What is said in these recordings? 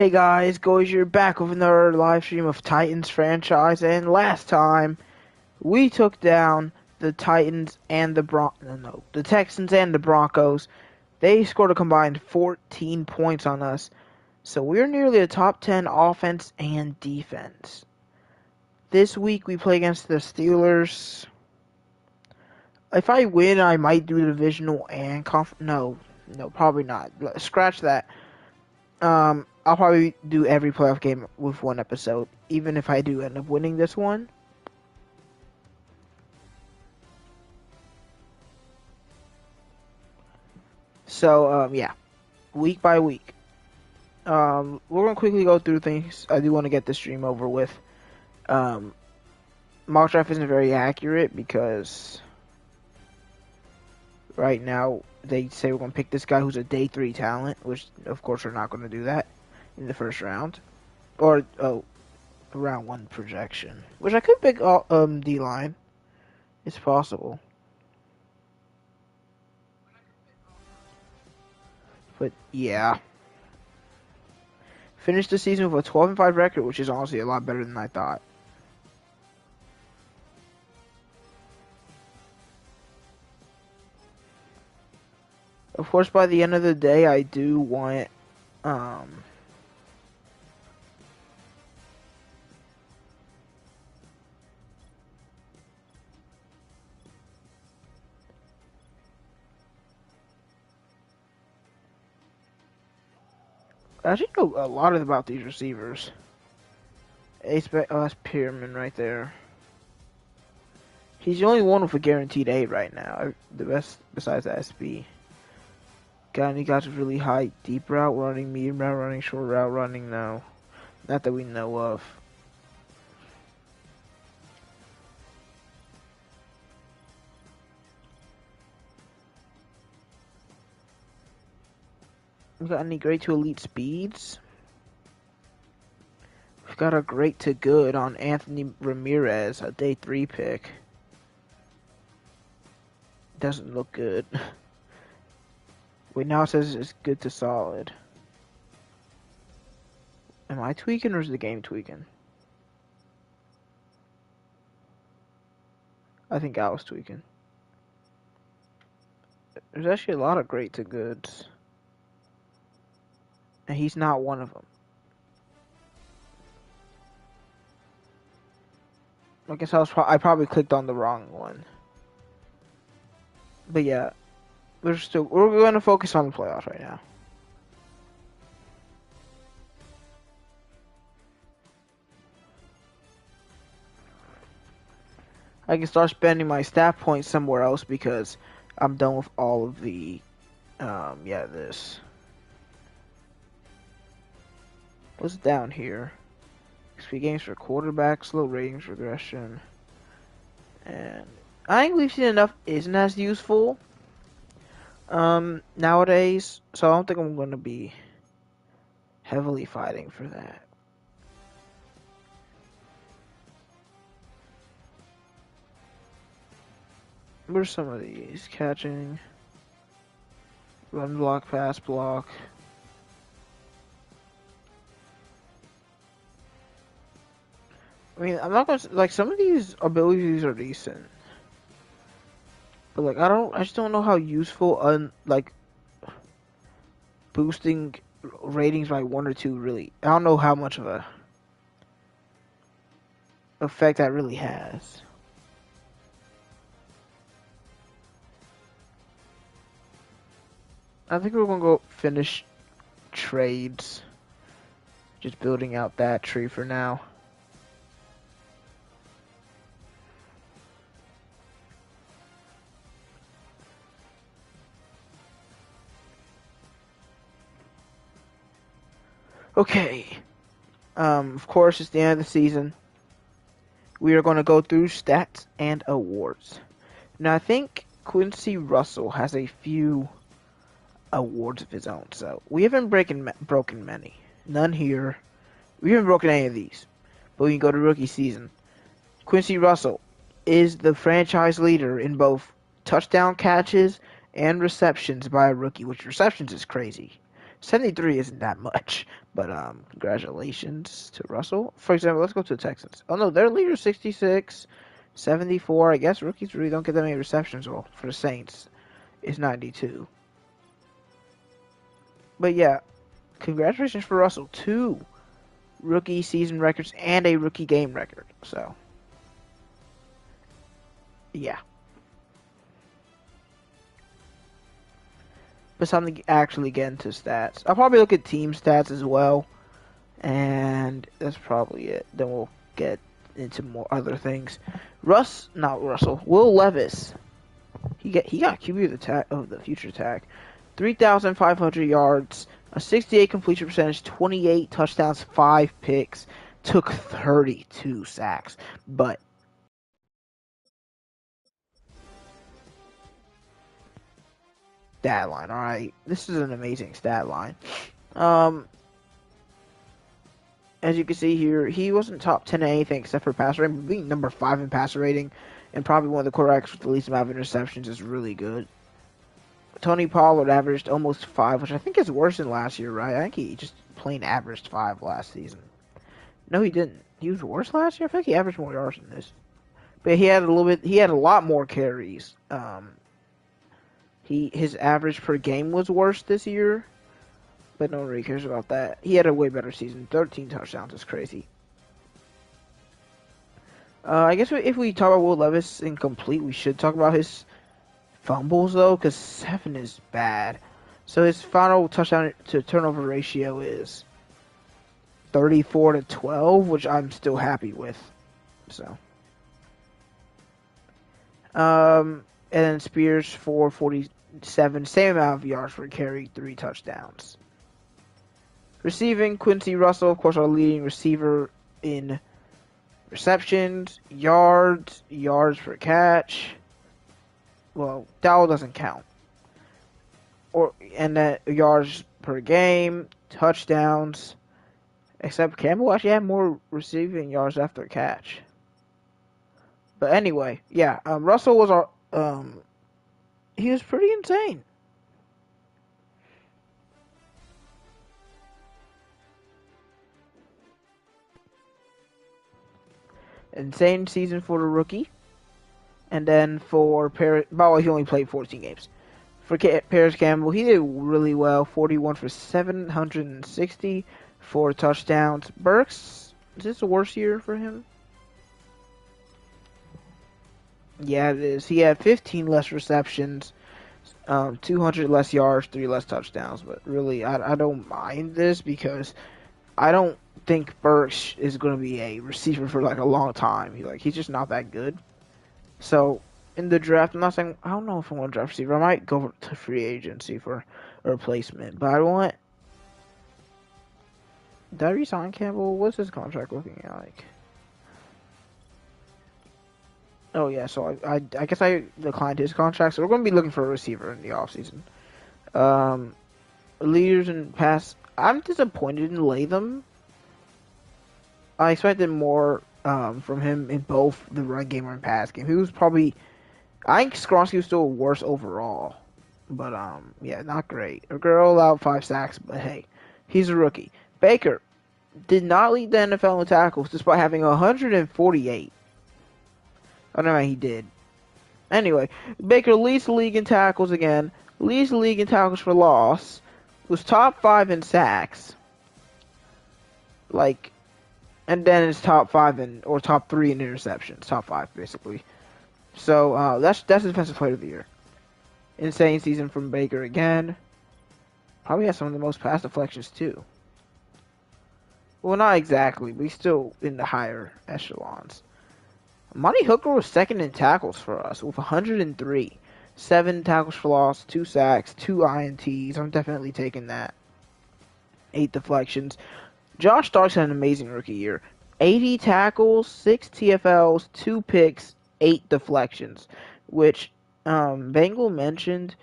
Hey guys, GoldeeJR back with another live stream of Titans franchise, and last time we took down the Titans and the Texans and the Broncos. They scored a combined 14 points on us, so we're nearly a top 10 offense and defense. This week we play against the Steelers. If I win, I might do divisional and no, probably not. Scratch that. I'll probably do every playoff game with one episode, even if I do end up winning this one. So, yeah, week by week. We're gonna quickly go through things. I do want to get the stream over with. Um, Mock draft isn't very accurate because right now they say we're gonna pick this guy who's a day 3 talent, which of course we're not gonna do that in the first round, or round 1 projection, which I could pick D line. It's possible. But yeah, finished the season with a 12-5 record, which is honestly a lot better than I thought. Of course, by the end of the day, I do want I actually know a lot about these receivers. That's Pierman right there. He's the only one with a guaranteed A right now. The best besides the SB. Got any guys with really high deep route running, medium route running, short route running? No. Not that we know of. We got any great to elite speeds? We've got a great to good on Anthony Ramirez, a day 3 pick. Doesn't look good. Wait, now it says it's good to solid. Am I tweaking or is the game tweaking? I think I was tweaking. There's actually a lot of great to goods. And he's not one of them. I guess I probably clicked on the wrong one. But yeah, we're going to focus on the playoffs right now. I can start spending my staff points somewhere else because I'm done with all of the, this. What's down here? XP games for quarterbacks, low ratings regression. And I think we've seen enough isn't as useful nowadays, so I don't think I'm going to be heavily fighting for that. What are some of these? Catching, run block, pass block. I mean, I'm not gonna like some of these abilities are decent, but like I just don't know how useful like boosting ratings by 1 or 2 really. I don't know how much of a effect that really has. I think we're gonna go finish trades. Just building out that tree for now. Okay. Of course, it's the end of the season. We are going to go through stats and awards. Now, I think Quincy Russell has a few awards of his own, so we haven't broken many. None here. We haven't broken any of these. But we can go to rookie season. Quincy Russell is the franchise leader in both touchdown catches and receptions by a rookie, which receptions is crazy. 73 isn't that much, But congratulations to Russell. For example, let's go to the Texans. Oh no, their leader 66, 74. I guess rookies really don't get that many receptions. Well, for the Saints, it's 92. But yeah, congratulations for Russell. 2 rookie season records and a rookie game record. So, yeah. But something to actually get into stats. I'll probably look at team stats as well. And that's probably it. Then we'll get into more other things. Not Russell. Will Levis. He got QB of the future tag. 3,500 yards, a 68 completion percentage, 28 touchdowns, 5 picks, took 32 sacks. But stat line, all right. This is an amazing stat line. As you can see here, he wasn't top 10 in anything except for passer rating, but being number 5 in passer rating and probably one of the quarterbacks with the least amount of interceptions is really good. Tony Pollard averaged almost 5, which I think is worse than last year, right? I think he just plain averaged 5 last season. No, he didn't. He was worse last year. I think he averaged more yards than this. But he had a lot more carries. His average per game was worse this year, but no one really cares about that. He had a way better season. 13 touchdowns is crazy. I guess if we talk about Will Levis incomplete, we should talk about his fumbles though, because 7 is bad. So his final touchdown to turnover ratio is 34-12, which I'm still happy with. So, and then Spears 447, same amount of yards for carry, 3 touchdowns. Receiving, Quincy Russell, of course, our leading receiver in receptions, yards per catch. Well, Dowell doesn't count. And then yards per game, touchdowns. Except Campbell actually had more receiving yards after catch. But anyway, yeah, Russell was he was pretty insane. Insane season for the rookie. And then for Paris, by the way, he only played 14 games. For Paris Campbell, he did really well. 41 for 760, 4 touchdowns. Burks, is this a worse year for him? Yeah, it is. He had 15 less receptions, 200 less yards, 3 less touchdowns. But really, I don't mind this because I don't think Burks is going to be a receiver for like a long time. He's just not that good. So in the draft, I'm not saying I don't know if I want to draft receiver. I might go to free agency for a replacement, but I want. Did I resign Campbell? What's his contract looking like? Oh yeah, so I guess I declined his contract. So we're going to be looking for a receiver in the offseason. Leaders in pass. I'm disappointed in Latham. I expected more from him in both the run game and pass game. He was probably, I think Skronsky was still worse overall, but yeah, not great. Girl allowed 5 sacks, but hey, he's a rookie. Baker did not lead the NFL in tackles despite having 148. I don't know how he did. Anyway, Baker leads the league in tackles again, leads the league in tackles for loss, was top 5 in sacks, and then it's top 5 or top 3 in interceptions. Top 5, basically. So, that's Defensive Player of the Year. Insane season from Baker again. Probably has some of the most pass deflections, too. Well, not exactly, but he's still in the higher echelons. Monty Hooker was second in tackles for us with 103. 7 tackles for loss, 2 sacks, 2 INTs. I'm definitely taking that. 8 deflections. Josh Starks had an amazing rookie year. 80 tackles, 6 TFLs, 2 picks, 8 deflections. Which Bengal mentioned,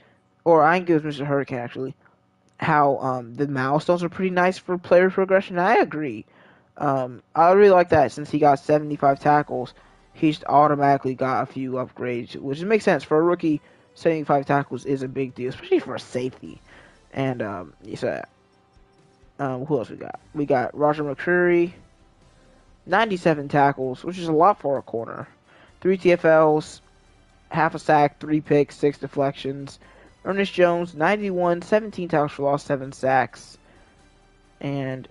or I think it was Mr. Hurricane actually, how the milestones are pretty nice for player progression. I agree. I really like that since he got 75 tackles. He's automatically got a few upgrades, which makes sense. For a rookie, 75 tackles is a big deal, especially for a safety. And so Who else we got? We got Roger McCreary, 97 tackles, which is a lot for a corner. 3 TFLs, half a sack, 3 picks, 6 deflections. Ernest Jones, 91, 17 tackles for loss, 7 sacks. And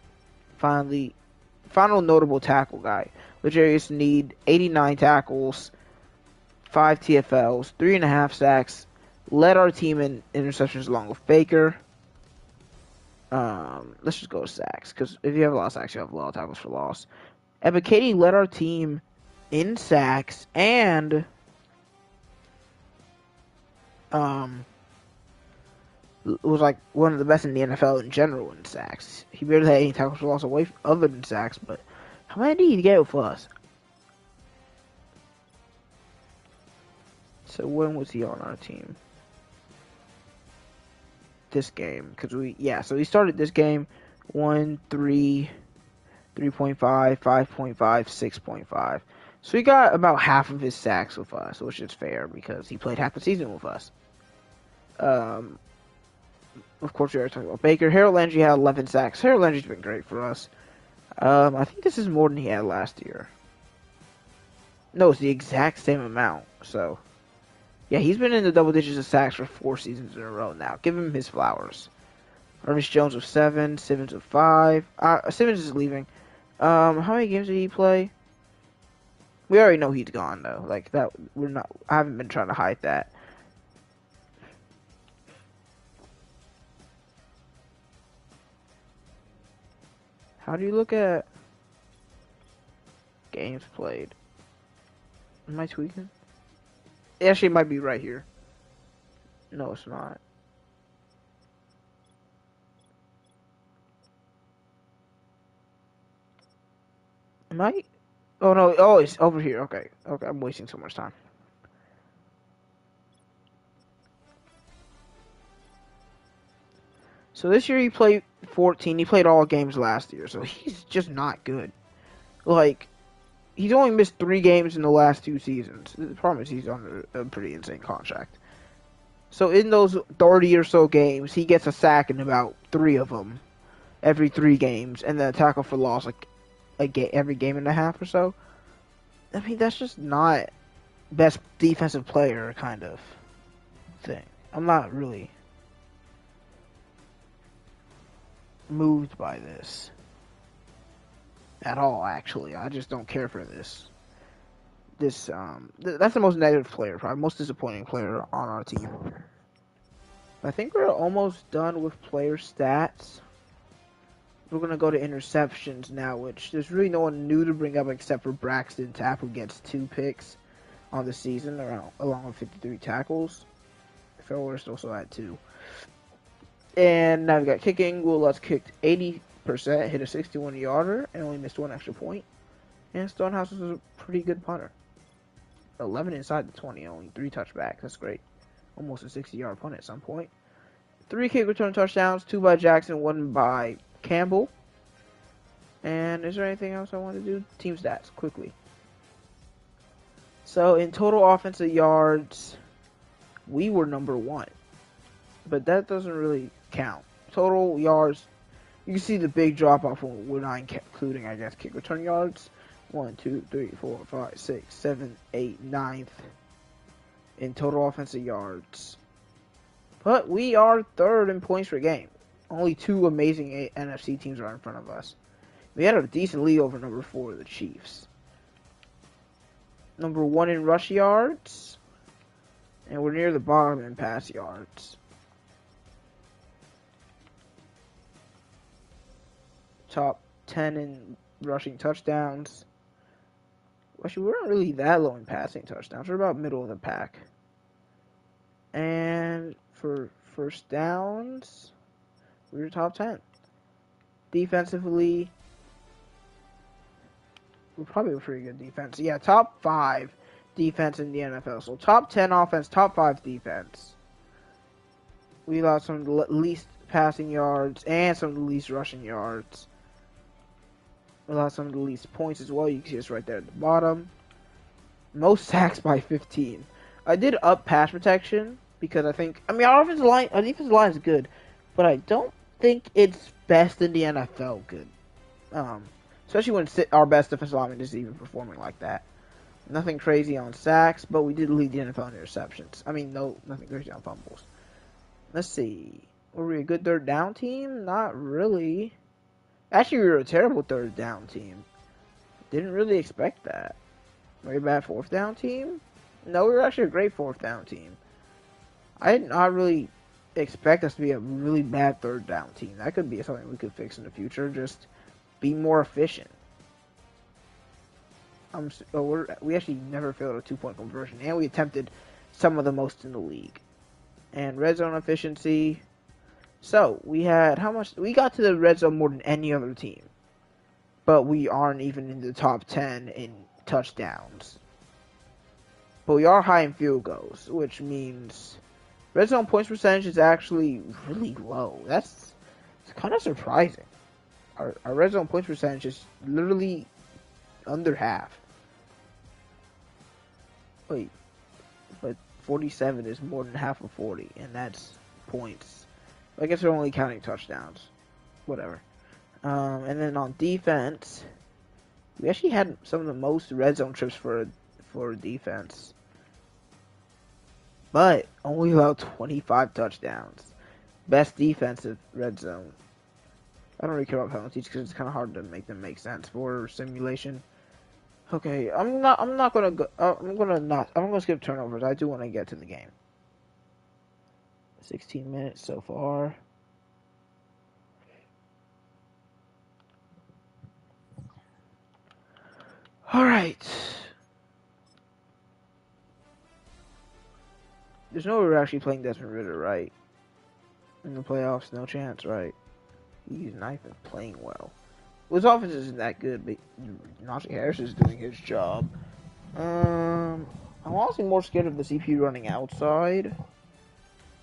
finally, final notable tackle guy, L'Jarius Sneed, 89 tackles, 5 TFLs, 3.5 sacks. Led our team in interceptions along with Baker. Let's just go with sacks, because if you have a lot of sacks, you have a lot of tackles for loss. Ebiketie led our team in sacks and was like one of the best in the NFL in general in sacks. He barely had any tackles for loss away other than sacks, but how many did he get with us? So when was he on our team? This game, because so he started this game 1, 3, 3.5, 5.5, 6.5. So he got about half of his sacks with us, which is fair because he played half the season with us. Of course, we already talked about Baker. Harold Landry had 11 sacks. Harold Landry's been great for us. I think this is more than he had last year. No, it's the exact same amount. So, yeah, he's been in the double digits of sacks for 4 seasons in a row now. Give him his flowers. Ernest Jones with 7, Simmons with 5. Simmons is leaving. How many games did he play? We already know he's gone though. Like that, I haven't been trying to hide that. How do you look at games played? Am I tweaking? It actually might be right here. No, it's not. Am I? Oh no! Oh, it's over here. Okay, okay. I'm wasting so much time. So this year he played 14. He played all games last year, so he's just not good. Like, he's only missed 3 games in the last 2 seasons. The problem is he's on a pretty insane contract. So in those 30 or so games, he gets a sack in about 3 of them, every 3 games, and then a tackle for loss like every game and a half or so. I mean, that's just not best defensive player kind of thing. I'm not really moved by this at all, actually. I just don't care for this. That's the most negative player, probably most disappointing player on our team. I think we're almost done with player stats. We're gonna go to interceptions now, which there's really no one new to bring up except for Braxton Tapp, who gets 2 picks on the season, along with 53 tackles. Philhurst also had 2. And now we got kicking. Will Lutz kicked 80%, hit a 61-yarder, and only missed 1 extra point. And Stonehouse was a pretty good punter. 11 inside the 20, only 3 touchbacks. That's great. Almost a 60-yard punt at some point. 3 kick return touchdowns, 2 by Jackson, 1 by Campbell. And is there anything else I want to do? Team stats, quickly. So in total offensive yards, we were number 1. But that doesn't really count. Total yards, you can see the big drop off when we're not including, I guess, kick return yards. 1, 2, 3, 4, 5, 6, 7, 8, 9th in total offensive yards. But we are 3rd in points per game. Only 2 amazing NFC teams are in front of us. We had a decent lead over number 4, the Chiefs. Number 1 in rush yards. And we're near the bottom in pass yards. Top 10 in rushing touchdowns. Actually, we weren't really that low in passing touchdowns. We're about middle of the pack. And for first downs, we were top 10. Defensively, we're probably a pretty good defense. Yeah, top 5 defense in the NFL. So top 10 offense, top 5 defense. We allowed some of the least passing yards and some of the least rushing yards. We allowed some of the least points as well. You can see us right there at the bottom. Most sacks by 15. I did up pass protection because I mean, our defensive line is good, but I don't think it's best in the NFL. Good, um, especially when our best defensive lineman is even performing like that. Nothing crazy on sacks, but we did lead the NFL in interceptions. I mean, no, nothing crazy on fumbles. Let's see. Were we a good third down team? Not really. Actually, we were a terrible third down team. Didn't really expect that. Were we a bad fourth down team? No, we were actually a great fourth down team. I did not really expect us to be a really bad third down team. That could be something we could fix in the future. Just be more efficient. We actually never failed a 2-point conversion, and we attempted some of the most in the league. And red zone efficiency. So we had how much? We got to the red zone more than any other team, but we aren't even in the top 10 in touchdowns. But we are high in field goals, which means red zone points percentage is actually really low. It's kind of surprising. Our red zone points percentage is literally under half. Wait, but 47 is more than half of 40, and that's points. I guess we're only counting touchdowns. Whatever. And then on defense, we actually had some of the most red zone trips for defense, but only about 25 touchdowns. Best defensive red zone. I don't really care about penalties because it's kind of hard to make them make sense for simulation. Okay, I'm not gonna go. I'm gonna skip turnovers. I do want to get to the game. 16 minutes so far. All right. There's no way we're actually playing Desmond Ridder, right? In the playoffs, no chance, right? He's not even playing well. His offense isn't that good, but Najee Harris is doing his job. I'm honestly more scared of the CPU running outside.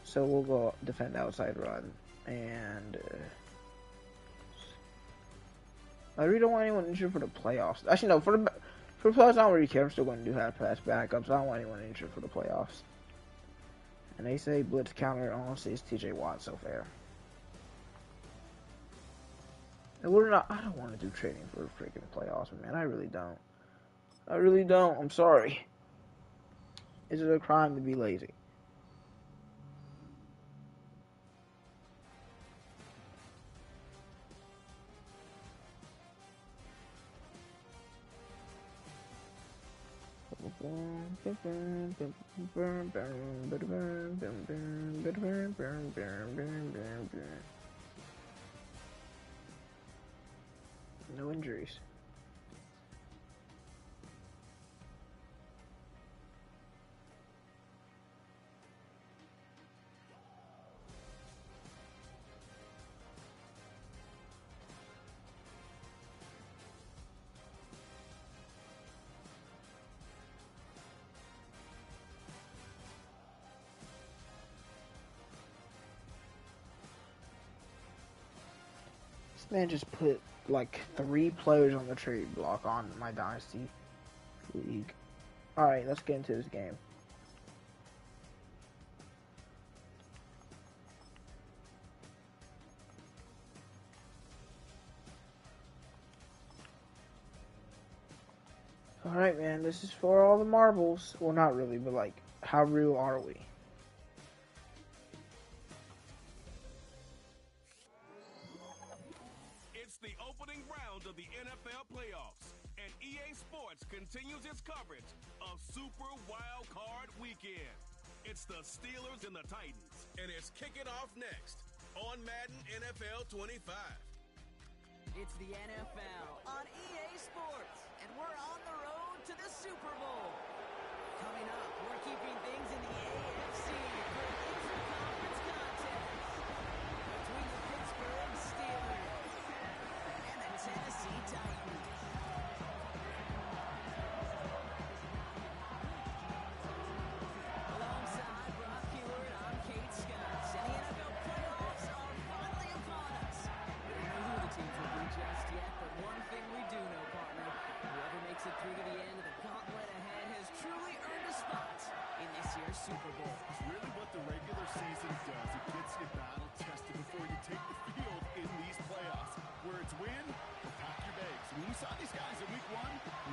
So we'll go defend outside run. And I really don't want anyone injured for the playoffs. Actually, no, for the playoffs, I don't really care. I'm still going to do half pass backups. I don't want anyone injured for the playoffs. And they say blitz counter, honestly, is TJ Watt so fair. And we're not. I don't want to do trading for freaking playoffs, man. I really don't. I really don't. I'm sorry. Is it a crime to be lazy? No injuries. This man just put like 3 players on the trade block on my Dynasty League. Alright, let's get into this game. Alright, man, this is for all the marbles. Well, not really, but like, how real are we? It's the opening round of the NFL playoffs, and EA Sports continues its coverage of Super Wild Card Weekend. It's the Steelers and the Titans, and it's kicking off next on Madden NFL 25. It's the NFL on EA Sports, and we're on the road to the Super Bowl. Coming up, we're keeping things in the AFC for an inter-conference contest between the Pittsburgh Steelers and the Tennessee Titans. Alongside Brock Hewitt, I'm Kate Scott, and the NFL playoffs are finally upon us. We don't know who the teams will be just yet, but one thing we do know, partner, whoever makes it through to the end of the gauntlet ahead has truly earned a spot in this year's Super Bowl. It's really what the regular season does. It gets you battle tested before you take the field in these playoffs. Where it's win or pack your bags. And when we saw these guys in week 1,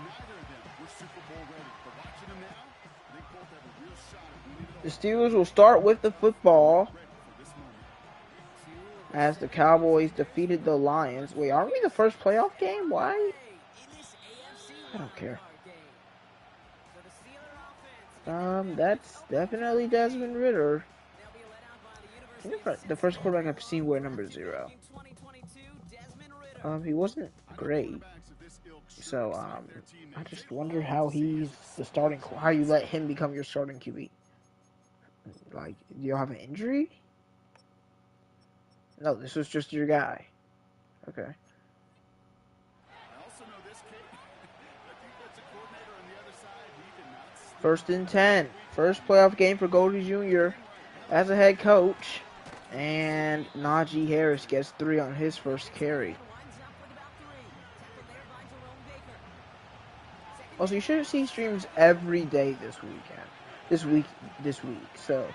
neither of them were Super Bowl ready. But watching them now, I think both have a real shot at winning it all. The Steelers will start with the football as the Cowboys defeated the Lions. Wait, aren't we the first playoff game? Why? I don't care. That's definitely Desmond Ridder. The first quarterback I've seen wear number 0. He wasn't great. So, I just wonder how he's the starting, how you let him become your starting QB. Like, do you have an injury? No, this was just your guy. Okay. First and 10. First playoff game for Goldie Jr. as a head coach. And Najee Harris gets 3 on his first carry. Also, you should see streams every day this weekend. This week. So,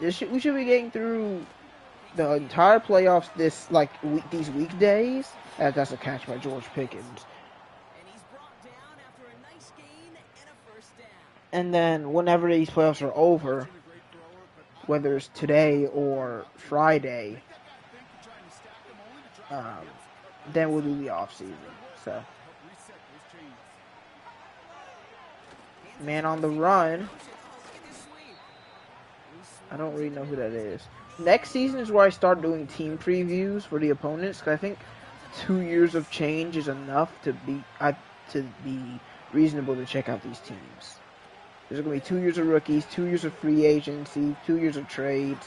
we should be getting through the entire playoffs these weekdays. That's a catch by George Pickens. And then whenever these playoffs are over, whether it's today or Friday, then we'll do the off season. So, man on the run. I don't really know who that is. Next season is where I start doing team previews for the opponents, because I think 2 years of change is enough to be reasonable to check out these teams. There's going to be 2 years of rookies, 2 years of free agency, 2 years of trades,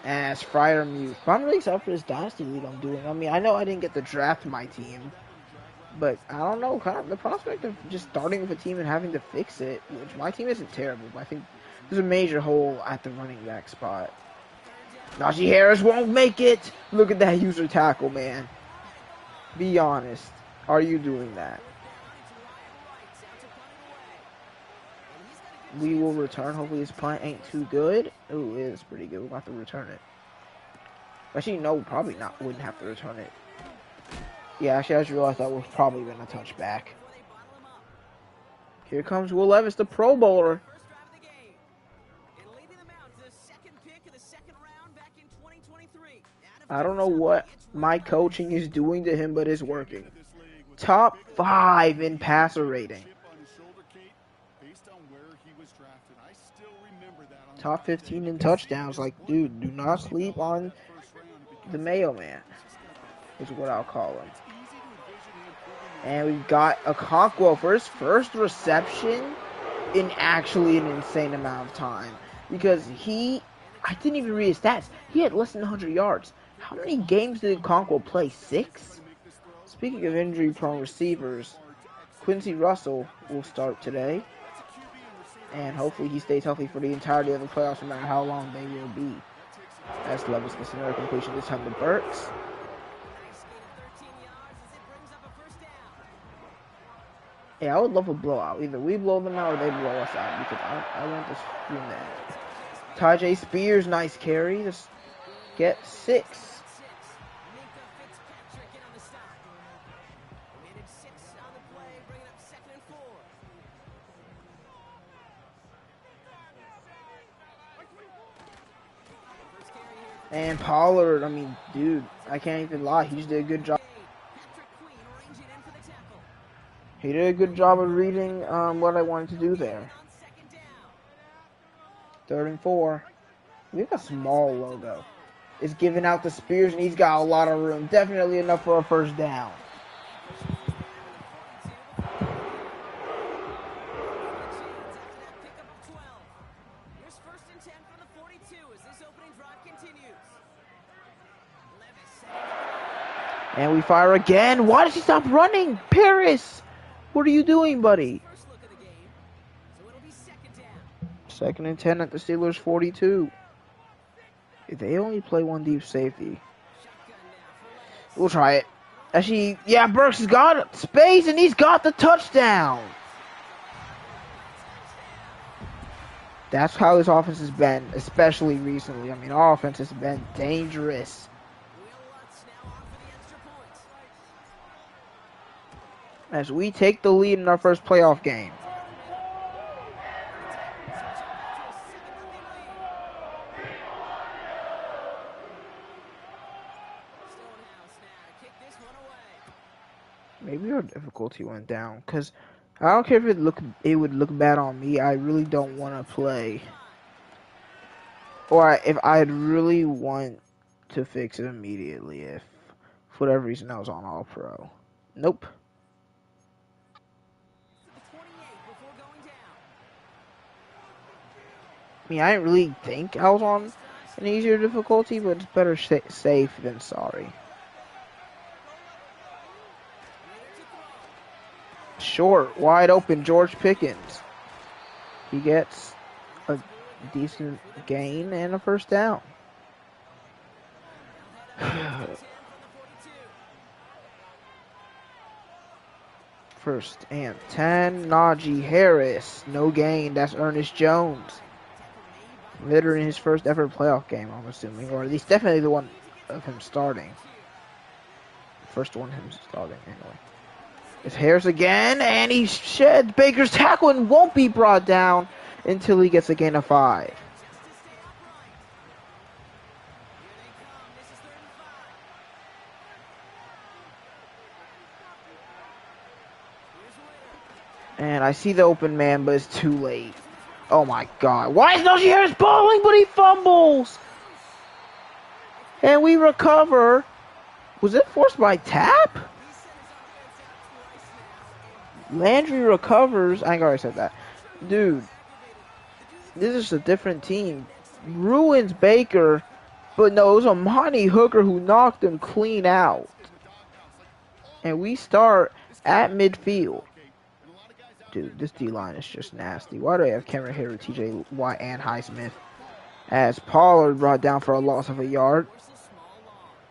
as Fryer Mute. But I'm really excited for this Dynasty League I'm doing. I mean, I know I didn't get to draft my team, but I don't know, kind of the prospect of just starting with a team and having to fix it, which my team isn't terrible, but I think there's a major hole at the running back spot. Najee Harris won't make it. Look at that user tackle, man. Be honest. Are you doing that? We will return. Hopefully this punt ain't too good. Ooh, it is pretty good. We'll have to return it. Actually, no, probably not. Wouldn't have to return it. Yeah, actually, I just realized that was probably going to touch back. Here comes Will Levis, the Pro Bowler. I don't know what my coaching is doing to him, but it's working. Top 5 in passer rating. Top 15 in touchdowns. Like, dude, do not sleep on the Mayo Man, is what I'll call him. And we've got Okonkwo for his first reception in actually an insane amount of time. Because I didn't even read his stats. He had less than 100 yards. How many games did Okonkwo play? 6? Speaking of injury-prone receivers, Quincy Russell will start today. And hopefully he stays healthy for the entirety of the playoffs, no matter how long they will be. As Levis gets another completion, this time to Burks. Yeah, I would love a blowout. Either we blow them out or they blow us out, because I want to scream that. Tajay Spears, nice carry. Just get 6. And Pollard, I mean, dude, I can't even lie. He just did a good job. He did a good job of reading what I wanted to do there. 3rd and 4. We have a small logo. It's giving out the Spears, and he's got a lot of room. Definitely enough for a first down. And we fire again. Why does he stop running? Paris! What are you doing, buddy? 2nd and 10 at the Steelers' 42. If they only play one deep safety. We'll try it. Actually, yeah, Burks has got space and he's got the touchdown. That's how his offense has been, especially recently. I mean, our offense has been dangerous. As we take the lead in our first playoff game. Maybe our difficulty went down, because I don't care if it would look bad on me. I really don't want to play. Or if I'd really want to fix it immediately if, for whatever reason, I was on All Pro. Nope. I mean, I didn't really think I was on an easier difficulty, but it's better safe than sorry. Short, wide open, George Pickens. He gets a decent gain and a first down. First and 10, Najee Harris. No gain, that's Ernest Jones. Literally in his first ever playoff game, I'm assuming. Or at least definitely the one of him starting. First one him starting, anyway. It's Harris again, and he sheds Baker's tackle and won't be brought down until he gets a gain of 5. And I see the open man, but it's too late. Oh my god. Why is Najee Harris balling, but he fumbles? And we recover. Was it forced by tap? Landry recovers. I think I already said that. Dude, this is a different team. Ruins Baker, but no, it was Amani Hooker who knocked him clean out. And we start at midfield. Dude, this D-line is just nasty. Why do I have Cameron Hayward, TJ Watt, and Highsmith? As Pollard brought down for a loss of a yard.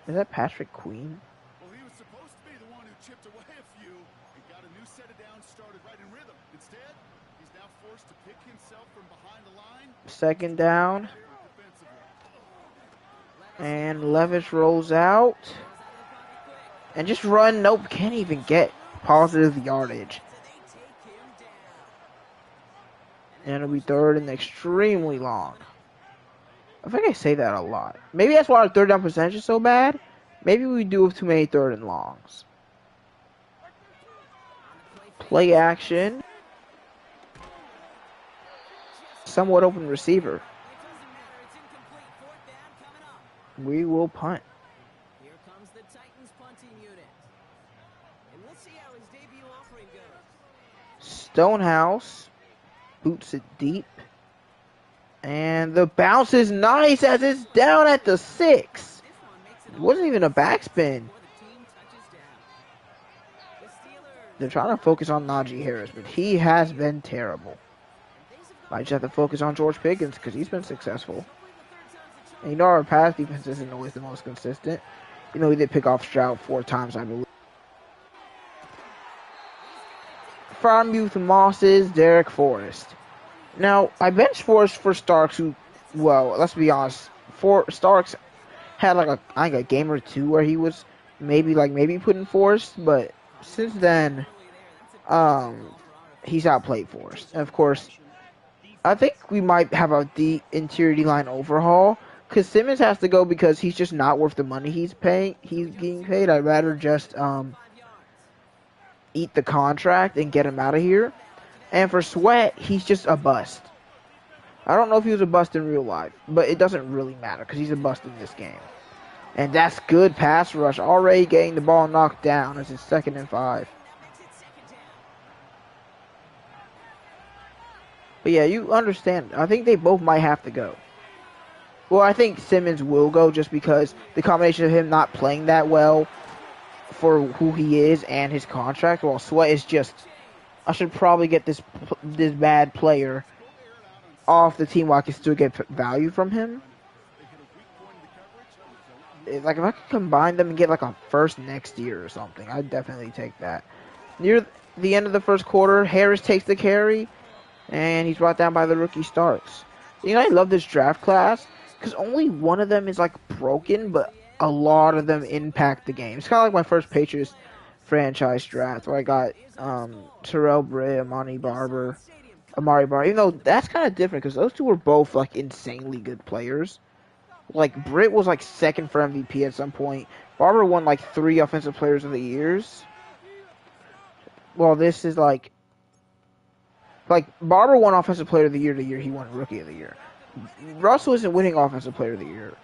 Is that Patrick Queen? Well, he was supposed to be the one who chipped away a few and got a new set of downs started right in rhythm. Instead, he's now forced to pick himself from behind the line. Second down. And Levis rolls out. And just run. Nope, can't even get positive yardage. And it'll be third and extremely long. I think I say that a lot. Maybe that's why our third down percentage is so bad. Maybe we do have too many third and longs. Play action. Somewhat open receiver. We will punt. Here comes the Titans punting unit. And we'll see how his debut offering goes. Stonehouse boots it deep. And the bounce is nice as it's down at the 6. It wasn't even a backspin. They're trying to focus on Najee Harris, but he has been terrible. I just have to focus on George Pickens because he's been successful. And you know our pass defense isn't always the most consistent. You know, we did pick off Stroud 4 times, I believe. Farmouth Moss's Derek Forrest. Now, I benched Forrest for Starks, who, well, let's be honest, Starks had like a game or two where he was maybe putting Forrest, but since then, he's outplayed Forrest. And of course, I think we might have a interior D-line overhaul, because Simmons has to go because he's just not worth the money he's getting paid. I'd rather just eat the contract and get him out of here. And for Sweat, he's just a bust. I don't know if he was a bust in real life, but it doesn't really matter because he's a bust in this game. And that's good pass rush. Already getting the ball knocked down as it's 2nd and 5. But yeah, you understand. I think they both might have to go. Well, I think Simmons will go just because the combination of him not playing that well for who he is and his contract, while Sweat is just... I should probably get this bad player off the team while I can still get value from him. Like, if I could combine them and get like a first next year or something, I'd definitely take that. Near the end of the first quarter, Harris takes the carry, And he's brought down by the rookie Starks. You know, I love this draft class because only one of them is like broken, but a lot of them impact the game. It's kind of like my first Patriots franchise draft where I got Terrell Britt, Amari Barber. Even though that's kind of different because those two were both like insanely good players. Like Britt was like second for MVP at some point. Barber won like 3 Offensive Players of the Years. Well, this is like Barber won Offensive Player of the Year he won Rookie of the Year. Russell isn't winning Offensive Player of the Year.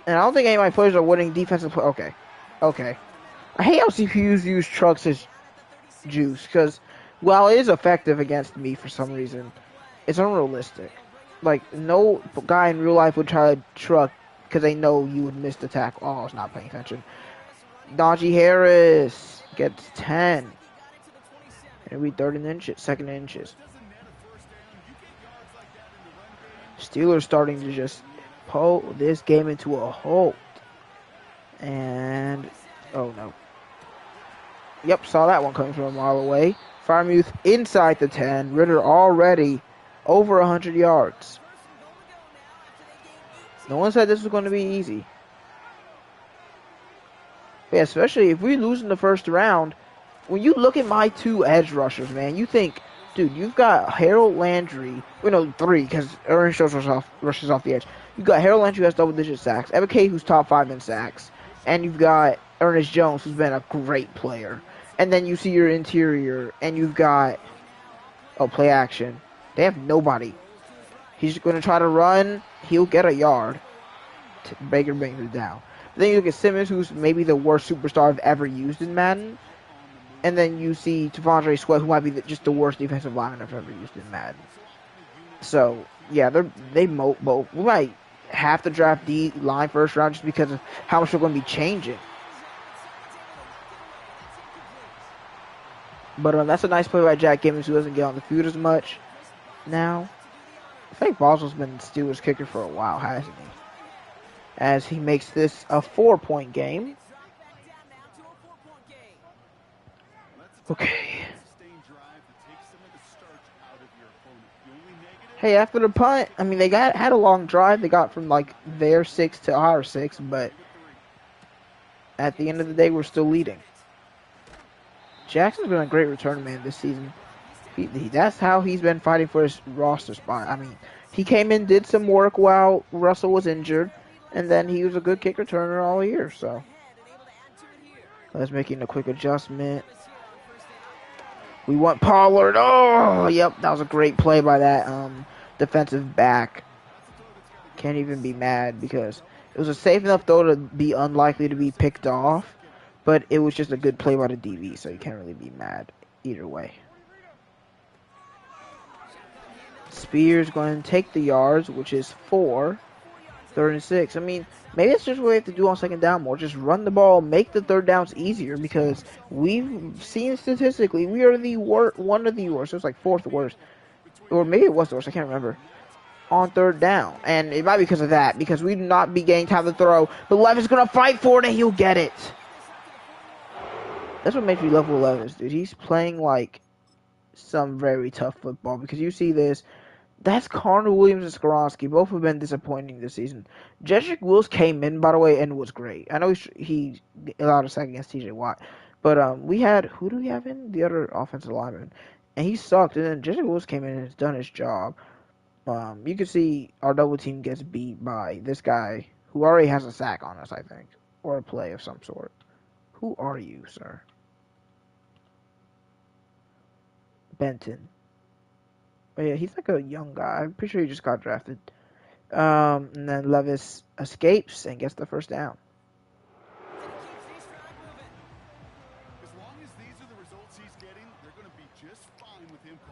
And I don't think any of my players are winning Defensive Player. Okay. I hate how CPUs use trucks as juice because while it is effective against me for some reason, it's unrealistic. Like, no guy in real life would try to truck because they know you would miss the tackle. Oh, I was not paying attention. Najee Harris gets 10. It'll be third and inches, second and inches. Steelers starting to just pull this game into a halt. And, oh no. Yep, saw that one coming from a mile away. Freiermuth inside the 10. Ritter already over 100 yards. No one said this was going to be easy. But yeah, especially if we lose in the first round, when you look at my 2 edge rushers, man, you think, dude, you've got Harold Landry. Well, no, 3, because Ernest Jones rushes off the edge. You've got Harold Landry who has double-digit sacks. Evan Kay, who's top 5 in sacks. And you've got Ernest Jones, who's been a great player. And then you see your interior, and you've got, play action. They have nobody. He's going to try to run. He'll get a yard. Baker brings it down. But then you look at Simmons, who's maybe the worst superstar I've ever used in Madden. And then you see T'Vondre Sweat, who might be just the worst defensive lineman I've ever used in Madden. So, yeah, they both. We might have to draft D-line first round just because of how much we're going to be changing. But that's a nice play by Jack Gibbons, who doesn't get on the field as much now. I think Boswell's been Steelers kicker for a while, hasn't he? As he makes this a 4-point game. Okay. Hey, after the punt, I mean, they had a long drive. They got from like their 6 to our 6, but at the end of the day, we're still leading. Jackson's been a great return man this season. That's how he's been fighting for his roster spot. I mean, he came in, did some work while Russell was injured, and then he was a good kick returner all year. So let's making a quick adjustment. We want Pollard. Oh, yep, that was a great play by that defensive back. Can't even be mad because it was a safe enough throw to be unlikely to be picked off, but it was just a good play by the DB, so you can't really be mad either way. Spears going to take the yards, which is 4. 3rd and 6. I mean, maybe it's just what we have to do on second down more. Just run the ball, make the third downs easier because we've seen statistically we are the one of the worst. It was like 4th worst. Or maybe it was the worst. I can't remember. On third down. And it might be because of that. Because we'd not be getting time to throw. But Levis going to fight for it and he'll get it. That's what makes me love Will Levis, dude. He's playing like some very tough football. Because you see this. That's Connor Williams and Skoronski. Both have been disappointing this season. Jedrick Wills came in, by the way, and was great. I know he allowed a sack against TJ Watt. But we had, who do we have in? The other offensive lineman. And he sucked. And then Jedrick Wills came in and has done his job. You can see our double team gets beat by this guy who already has a sack on us, I think. Or a play of some sort. Who are you, sir? Benton. Oh, yeah, he's like a young guy. I'm pretty sure he just got drafted. And then Levis escapes and gets the first down.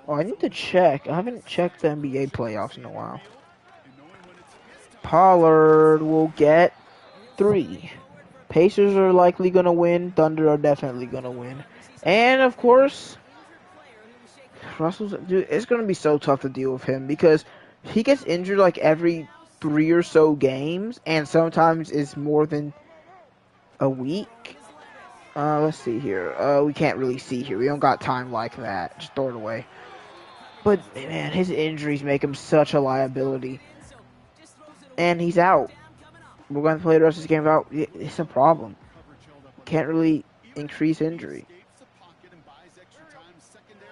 Oh, I need to check. I haven't checked the NBA playoffs in a while. Pollard will get 3. Pacers are likely going to win. Thunder are definitely going to win. And, of course, dude, it's going to be so tough to deal with him because he gets injured like every 3 or so games, and sometimes it's more than a week. Let's see here. We can't really see here. We don't got time like that. Just throw it away. But man, his injuries make him such a liability. And he's out. We're going to play the rest of this game without. It's a problem. Can't really increase injury.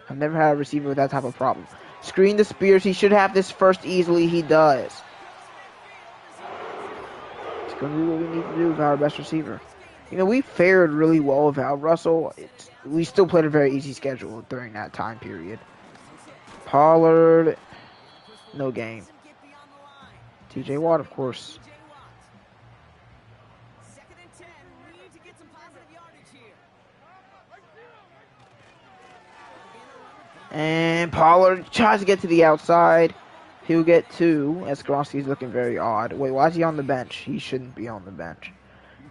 I've never had a receiver with that type of problem. Screen the Spears. He should have this first easily. He does. It's going to be what we need to do with our best receiver. You know, we fared really well without Russell. We still played a very easy schedule during that time period. Pollard, no game. TJ Watt, of course. And Pollard tries to get to the outside. He'll get 2, as Skronsky's looking very odd. Wait, why is he on the bench? He shouldn't be on the bench.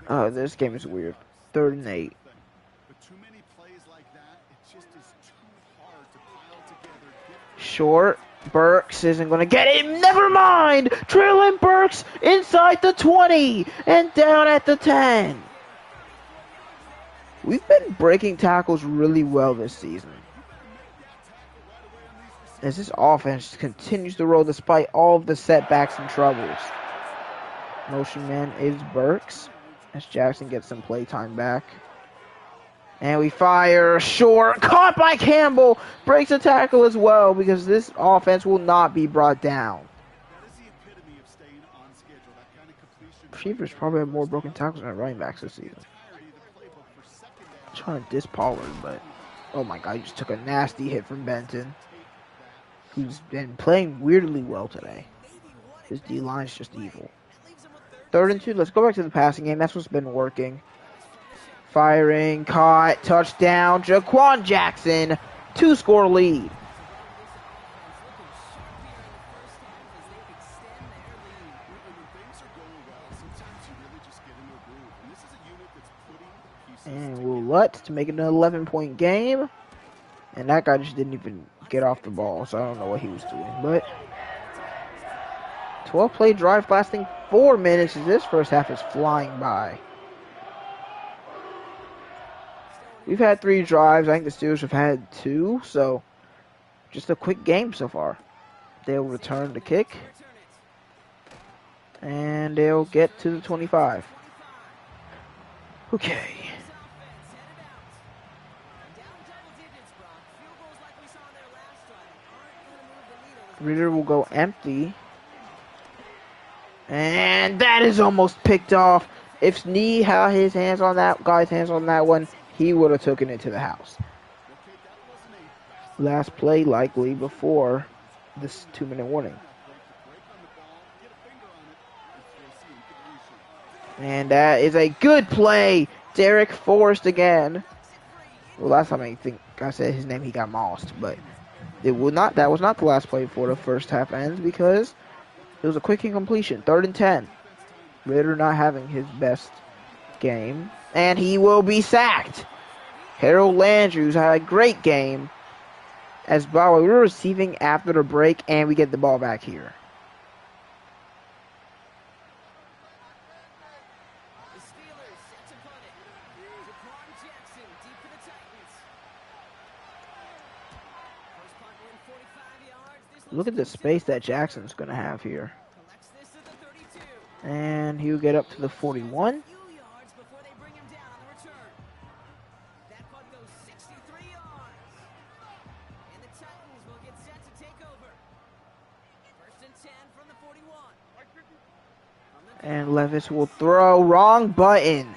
Oh, this game is weird. 3rd and 8. Short. Burks isn't going to get it. Never mind. Traylon Burks inside the 20 and down at the 10. We've been breaking tackles really well this season, as this offense continues to roll despite all of the setbacks and troubles. Motion man is Burks, as Jackson gets some playtime back. And we fire short, caught by Campbell, breaks a tackle as well, because this offense will not be brought down. Receivers probably have more broken tackles than running backs this season. I'm trying to diss Pollard, but oh my god, he just took a nasty hit from Benton, who's been playing weirdly well today. His D-line is just evil. 3rd and 2, let's go back to the passing game. That's what's been working. Firing, caught, touchdown, Jaquan Jackson, 2-score lead. And Roulette to make it an 11-point game. And that guy just didn't even get off the ball, so I don't know what he was doing. But 12-play drive lasting 4 minutes as this first half is flying by. We've had 3 drives. I think the Steelers have had 2, so just a quick game so far. They'll return the kick, and they'll get to the 25. Okay. Ritter will go empty. And that is almost picked off. If Snee had his hands on that guy's hands on that one, he would have taken it to the house. Last play likely before this 2-minute warning. And that is a good play. Derek Forrest again. Well, last time I think I said his name, he got mossed, but it would not. That was not the last play before the first half ends, because it was a quick incompletion. 3rd and 10. Ritter not having his best game, and he will be sacked. Harold Landrews had a great game. As by the way, we were receiving after the break, and we get the ball back here. Look at the space that Jackson's going to have here. And he'll get up to the 41. And Levis will throw. Wrong button.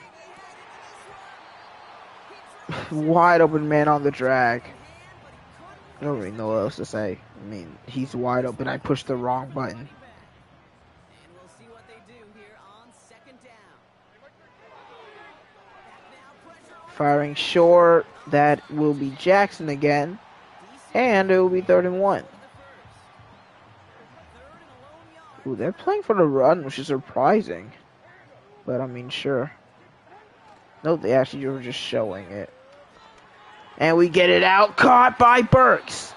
Wide open man on the drag. I don't really know what else to say. I mean, he's wide open. I pushed the wrong button. Firing short. That will be Jackson again. And it will be 3rd and 1. Ooh, they're playing for the run, which is surprising. But, I mean, sure. No, they actually were just showing it. And we get it out. Caught by Burks.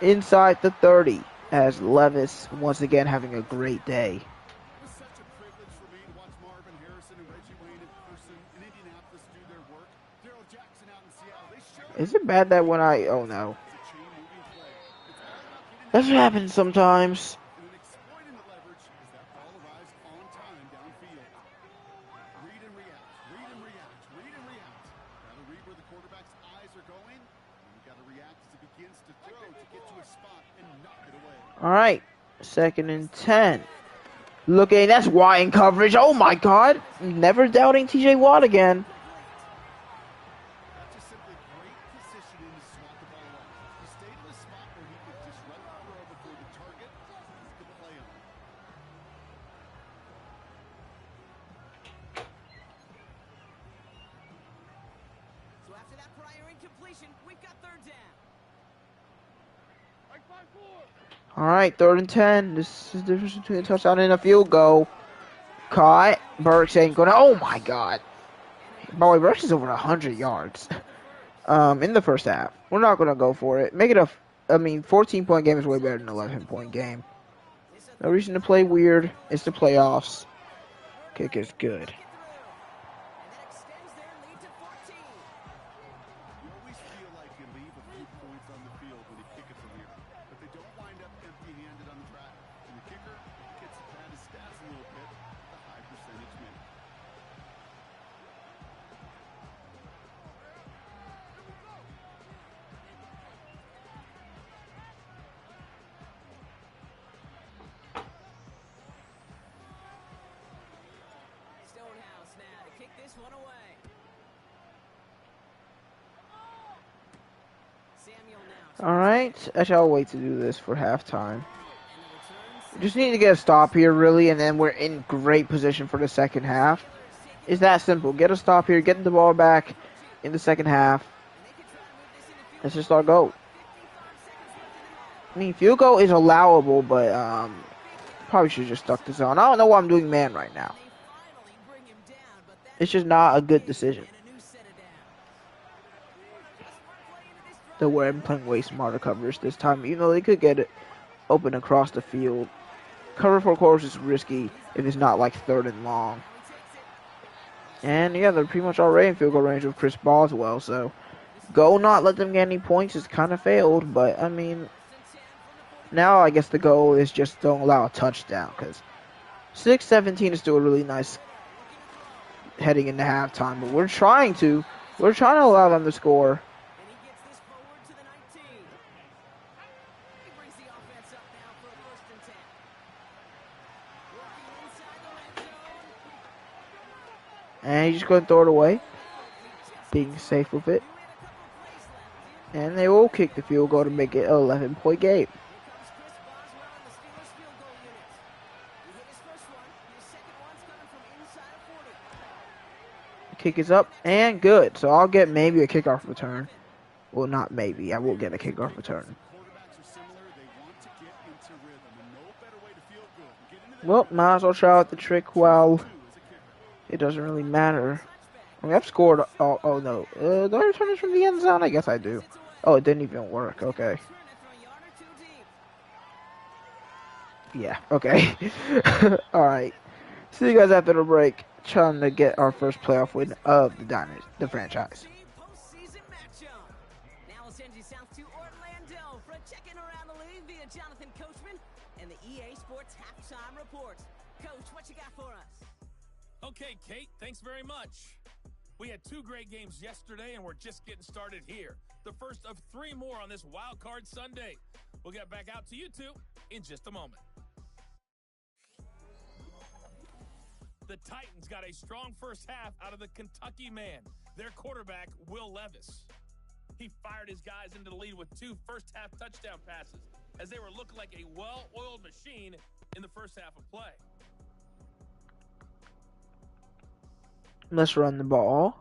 Inside the 30. As Levis, once again, having a great day. Is it bad that when I... Oh, no. That's what happens sometimes. And then exploiting the leverage as that ball arrives on time downfield. Read and react, read and react, read and react. Gotta read where the quarterback's eyes are going, and you gotta react as it begins to throw to get to a spot and knock it away. All right, 2nd and 10. Looking, that's wide coverage. Oh my God! Never doubting T.J. Watt again. That's just simply great positioning to swat the ball off. He stayed in the spot where he could disrupt the throw before the target could play on. So after that prior incompletion, we've got 3rd down. All right, 3rd and 10. This is the difference between a touchdown and a field goal. Caught. Burks ain't gonna. Oh my God! By the way, Burks is over 100 yards. In the first half, we're not gonna go for it. Make it a. 14-point game is way better than an 11-point game. No reason to play weird. It's the playoffs. Kick is good. And that extends their lead to 14. You always feel like you leave a few points on the field when you kick it from here, but they don't wind up empty-handed on the track. And the kicker gets to pad his stats a little bit, the high percentage win. Stonehouse now to kick this one away. Samuel now. All right, I shall wait to do this for halftime. And the returns. Just need to get a stop here, really, and then we're in great position for the second half. It's that simple. Get a stop here, get the ball back in the second half. Let's just start go. I mean, field goal is allowable, but probably should have just stuck the zone. I don't know why I'm doing man right now. They finally bring him down, but that's It's just not a good decision. and a new set of downs. The way I'm playing way smarter coverage this time. You know, they could get it open across the field. Cover 4 quarters is risky if it's not like 3rd and long. And yeah, they're pretty much already in field goal range with Chris Boswell, so go not let them get any points is kind of failed, but I mean, now I guess the goal is just don't allow a touchdown, because 6-17 is still a really nice heading into halftime, but we're trying to allow them to score. And he gets this forward to the 19. He brings the offense up now for a 1st and 10. Working inside the red zone. And he's just going to throw it away, being safe with it. And they will kick the field goal to make it an 11-point game. Here comes Chris Boswell and the Steelers field goal units. He hit his first one. His second one's coming from inside of 40. Kick is up and good. So I'll get maybe a kickoff return. Well, not maybe. I will get a kickoff return. Quarterbacks are similar. They want to get into rhythm, and no better way to feel good. Get into Well, might as well try out the trick while two as a kicker. it doesn't really matter. I mean, I've scored. Oh no. Do I return this from the end zone? I guess I do. Oh, it didn't even work. Okay. Return it from a yard or 2 deep. Yeah. Okay. All right. See you guys after the break. Trying to get our first playoff win of the franchise. Postseason matchup. Now we'll send you south to Orlando for a check-in around the league via Jonathan Coachman and the EA Sports halftime report. Coach, what you got for us? Okay, Kate, thanks very much. We had 2 great games yesterday, and we're just getting started here. The first of 3 more on this Wild Card Sunday. We'll get back out to you 2 in just a moment. The Titans got a strong first half out of the Kentucky man, their quarterback, Will Levis. He fired his guys into the lead with 2 first-half touchdown passes, as they were looking like a well-oiled machine in the first half of play. Let's run the ball.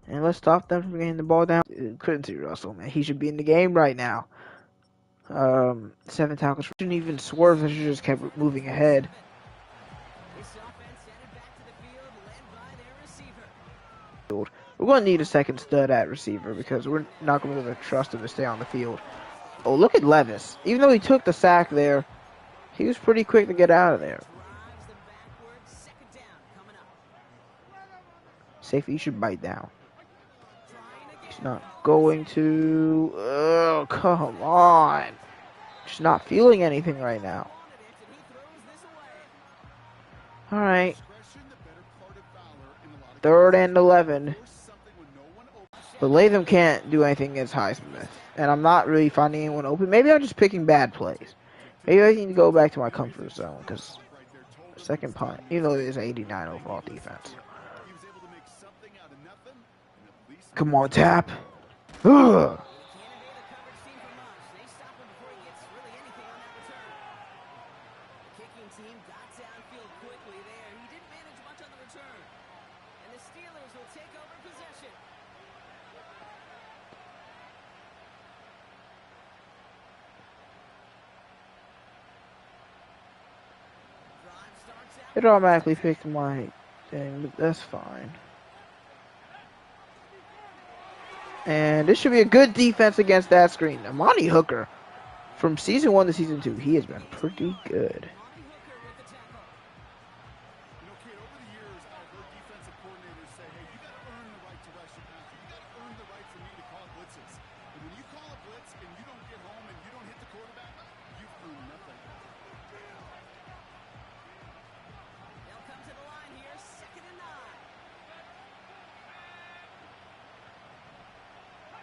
And let's stop them from getting the ball down. Couldn't see Russell, man. He should be in the game right now. 7 tackles. Shouldn't even swerve. They should just kept moving ahead. This offense headed back to the field, led by their receiver. We're going to need a second stud at receiver because we're not going to be able to trust him to stay on the field. Oh, look at Levis. Even though he took the sack there, he was pretty quick to get out of there. Drives them backwards. 2nd down coming up. Safety should bite down. Trying again. He's not going to. Oh, come on. Just not feeling anything right now. All right. 3rd and 11. But Latham can't do anything against Highsmith. And I'm not really finding anyone open. Maybe I'm just picking bad plays. Maybe I need to go back to my comfort zone. Because second punt, even though it is 89 overall defense. Come on, Tap. Ugh. It automatically picked my thing, but that's fine. And this should be a good defense against that screen. Amani Hooker, from season 1 to season 2, he has been pretty good.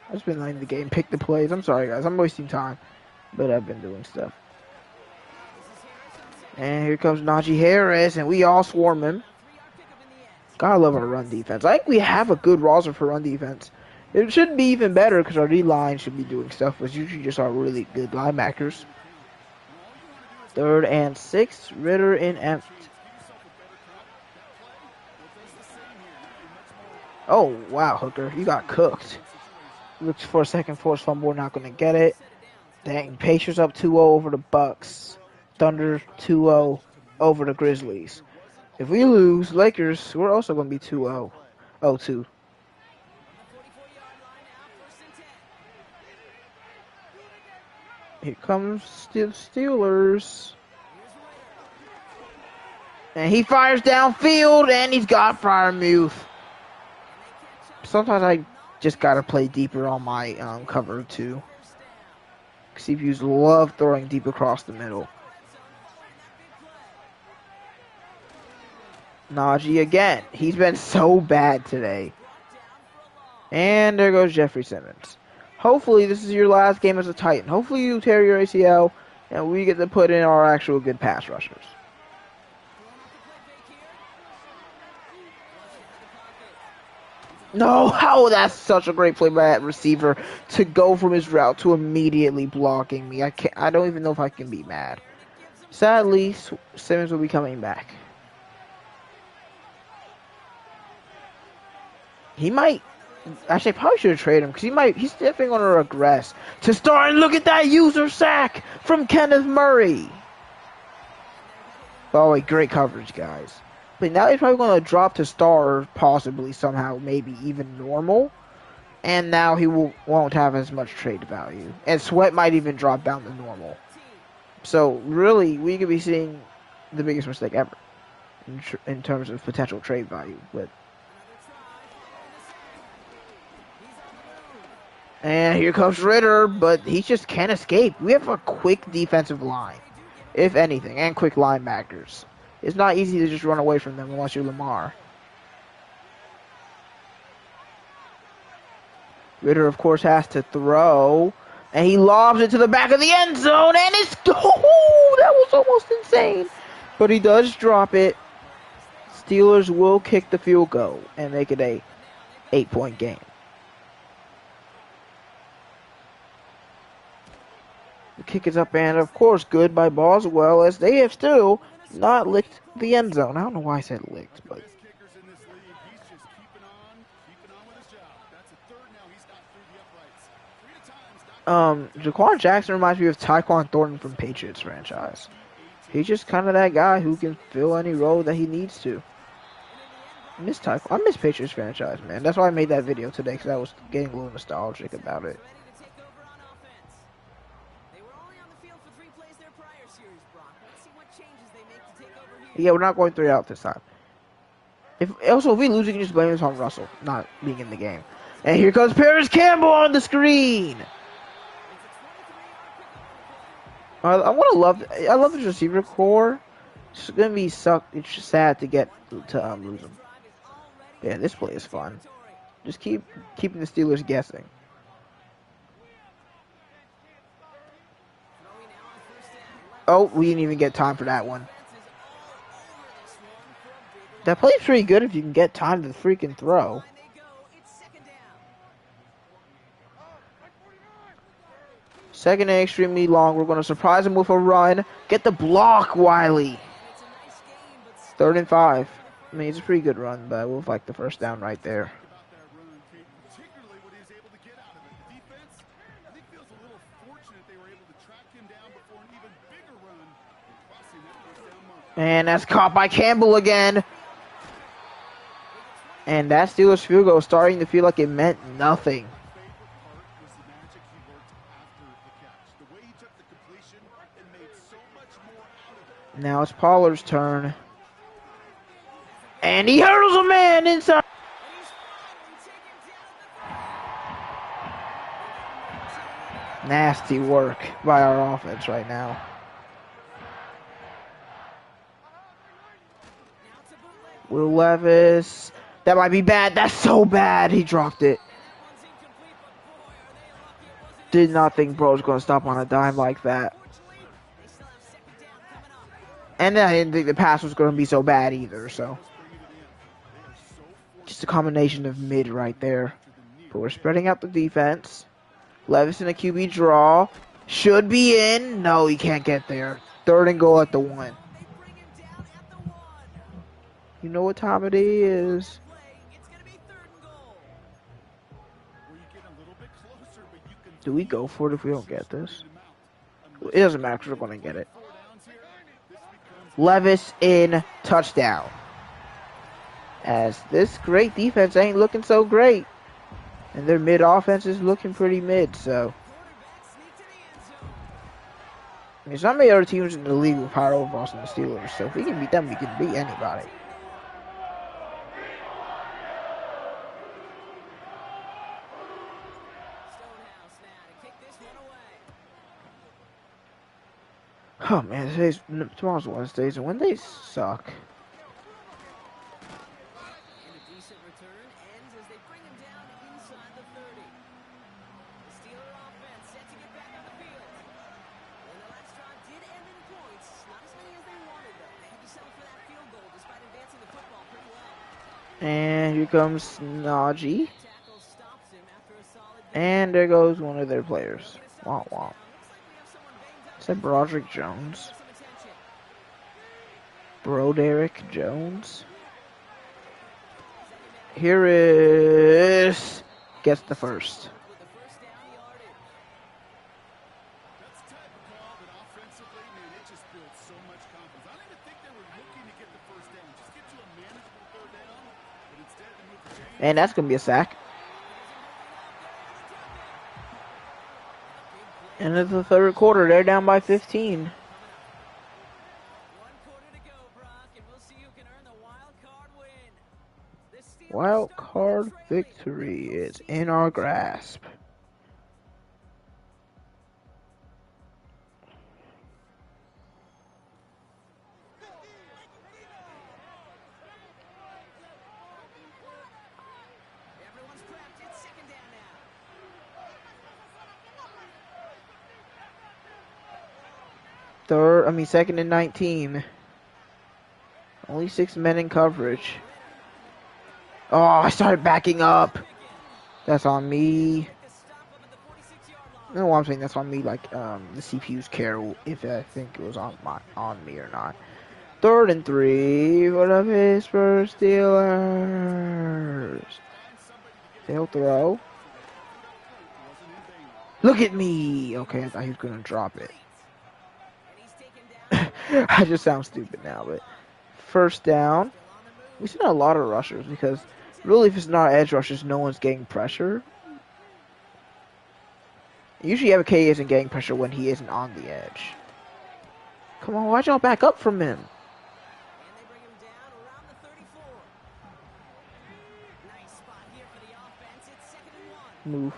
I've just been letting the game pick the plays. I'm sorry, guys. I'm wasting time. But I've been doing stuff. And here comes Najee Harris, and we all swarm him. Gotta love our run defense. I think we have a good roster for run defense. It should be even better because our D-line should be doing stuff, which usually just are really good linebackers. 3rd and 6. Ritter in empty. Oh, wow, Hooker. You got cooked. Looks for a second forced fumble, not going to get it. Dang, Pacers up 2-0 over the Bucks. Thunder 2-0 over the Grizzlies. If we lose, Lakers, we're also going to be 2-0. 0-2. Here comes the Steelers. And he fires downfield, and he's got Freiermuth. Sometimes I just got to play deeper on my cover, too. CPUs love throwing deep across the middle. Najee again. He's been so bad today. And there goes Jeffrey Simmons. Hopefully this is your last game as a Titan. Hopefully you tear your ACL and we get to put in our actual good pass rushers. No, how that's such a great play by that receiver to go from his route to immediately blocking me. I don't even know if I can be mad. Sadly, Simmons will be coming back. He might. Actually, I probably should trade him because he's definitely going to regress. To start, and look at that user sack from Kenneth Murray. Oh, wait, great coverage, guys. But now he's probably going to drop to star, possibly somehow, maybe even normal. And now he won't have as much trade value. And Sweat might even drop down to normal. So, really, we could be seeing the biggest mistake ever in terms of potential trade value. And here comes Ritter, but he just can't escape. We have a quick defensive line, if anything, and quick linebackers. It's not easy to just run away from them unless you're Lamar. Ritter, of course, has to throw. And he lobs it to the back of the end zone. And it's... Oh, that was almost insane. But he does drop it. Steelers will kick the field goal and make it a 8-point game. The kick is up and, of course, good by Boswell as they have still not licked the end zone. I don't know why I said licked, but... Jaquan Jackson reminds me of Tyquan Thornton from Patriots franchise. He's just kind of that guy who can fill any role that he needs to. I miss Patriots franchise, man. That's why I made that video today, because I was getting a little nostalgic about it. Yeah, we're not going 3 out this time. If we lose, we can just blame this on Russell not being in the game. And here comes Paris Campbell on the screen. I love the receiver core. It's gonna be It's just sad to get to lose them. Yeah, this play is fun. Just keeping the Steelers guessing. Oh, we didn't even get time for that one. That play's pretty good if you can get time to the freaking throw. Second and extremely long. We're going to surprise him with a run. Get the block, Wiley. 3rd and 5. I mean, it's a pretty good run, but we'll like the first down right there. And that's caught by Campbell again. And that Steelers field goal is starting to feel like it meant nothing. Now it's Pollard's turn. And he hurdles a man inside. Nasty work by our offense right now. Will Levis. That might be bad. That's so bad. He dropped it. Did not think bro was going to stop on a dime like that. And I didn't think the pass was going to be so bad either, so. Just a combination of mid right there. But we're spreading out the defense. Levis in a QB draw. Should be in. No, he can't get there. 3rd and goal at the 1. You know what time it is. Do we go for it if we don't get this? It doesn't matter because we're going to get it. Levis in, touchdown. As this great defense ain't looking so great. And their mid offense is looking pretty mid, so. I mean, there's not many other teams in the league with higher overalls than the Steelers, so if we can beat them, we can beat anybody. Oh man, tomorrow's Wednesdays, and Wednesdays suck. And here comes Najee. And there goes one of their players. Womp womp. Is that Broderick Jones? Broderick Jones. Here is... Gets the first. And that's going to be a sack. End of the 3rd quarter, they're down by 15. Wild card victory is in our grasp. Second and 19. Only 6 men in coverage. Oh, I started backing up. That's on me. No, I'm saying that's on me. Like the CPUs care if I think it was on me or not. 3rd and 3 for the Pittsburgh Steelers. They'll throw. Look at me. Okay, I thought he was gonna drop it. I just sound stupid now, but 1st down. We've seen a lot of rushers because really if it's not edge rushers, no one's getting pressure. Usually MK isn't getting pressure when he isn't on the edge. Come on, why'd y'all back up from him? Move.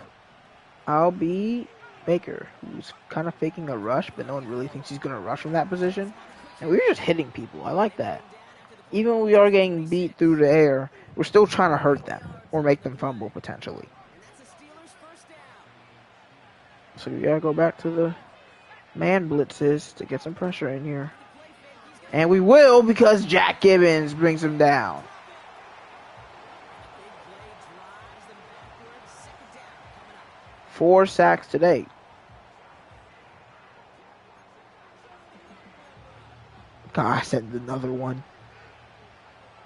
I'll be Baker, who's kind of faking a rush, but no one really thinks he's going to rush from that position. And we were just hitting people. I like that. Even when we are getting beat through the air, we're still trying to hurt them or make them fumble potentially. So we gotta go back to the man blitzes to get some pressure in here. And we will, because Jack Gibbons brings him down. Four sacks today. God, I said another one.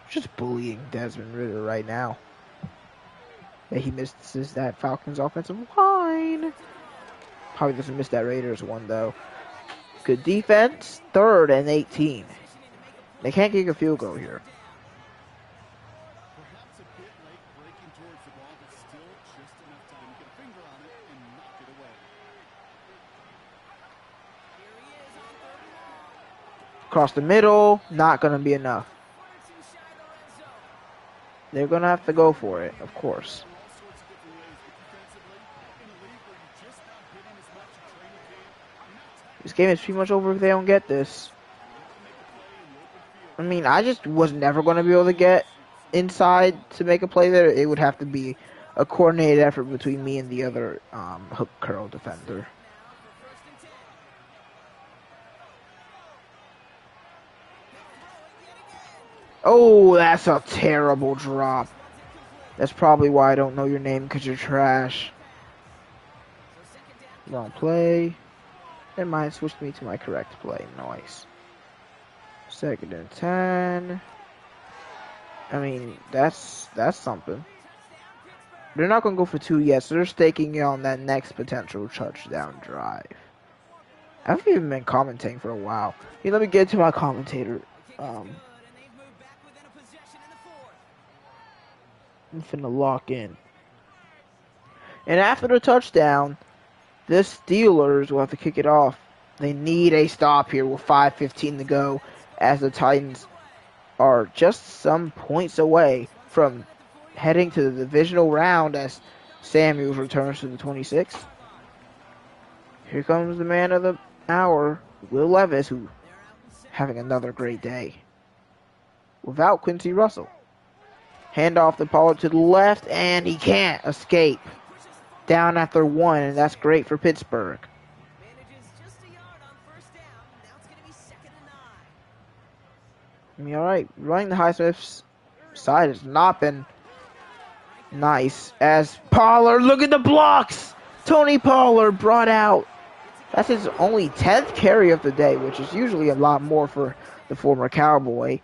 Just bullying Desmond Ridder right now. Yeah, he misses that Falcons offensive line. Probably doesn't miss that Raiders one, though. Good defense. 3rd and 18. They can't kick a field goal here. Perhaps a bit late breaking towards the ball, but still just enough time to get a finger on it and knock it away. Across the middle, not going to be enough. They're going to have to go for it, of course. This game is pretty much over if they don't get this. I mean, I just was never going to be able to get inside to make a play there. It would have to be a coordinated effort between me and the other hook curl defender. Oh, that's a terrible drop. That's probably why I don't know your name, because you're trash. Wrong play. Never mind, switched me to my correct play. Nice. 2nd and 10. I mean, that's something. They're not going to go for 2 yet, so they're staking it on that next potential touchdown drive. I haven't even been commentating for a while. Hey, let me get to my commentator. I'm finna lock in. And after the touchdown, the Steelers will have to kick it off. They need a stop here with 5:15 to go, as the Titans are just some points away from heading to the divisional round as Samuels returns to the 26. Here comes the man of the hour, Will Levis, who having another great day. Without Quincy Russell. Handoff to Pollard to the left, and he can't escape. Down after 1, and that's great for Pittsburgh. I mean, alright, running the Highsmith's side has not been nice. As Pollard, look at the blocks! Tony Pollard brought out. That's his only 10th carry of the day, which is usually a lot more for the former Cowboy.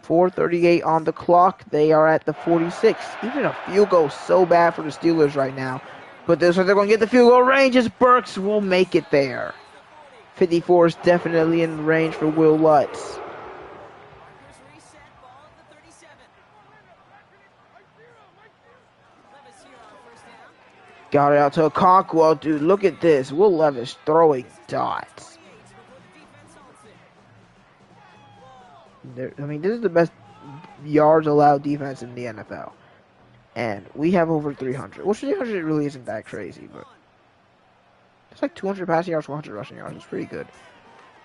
4:38 on the clock. They are at the 46. Even a field goal so bad for the Steelers right now. But this one, they're going to get the field goal range as Burks will make it there. 54 is definitely in range for Will Lutz. Got it out to Okonkwo. Dude, look at this. Will Levis throwing dots. I mean, this is the best yards allowed defense in the NFL. And we have over 300. Well, 300 really isn't that crazy, but it's like 200 passing yards, 100 rushing yards. It's pretty good.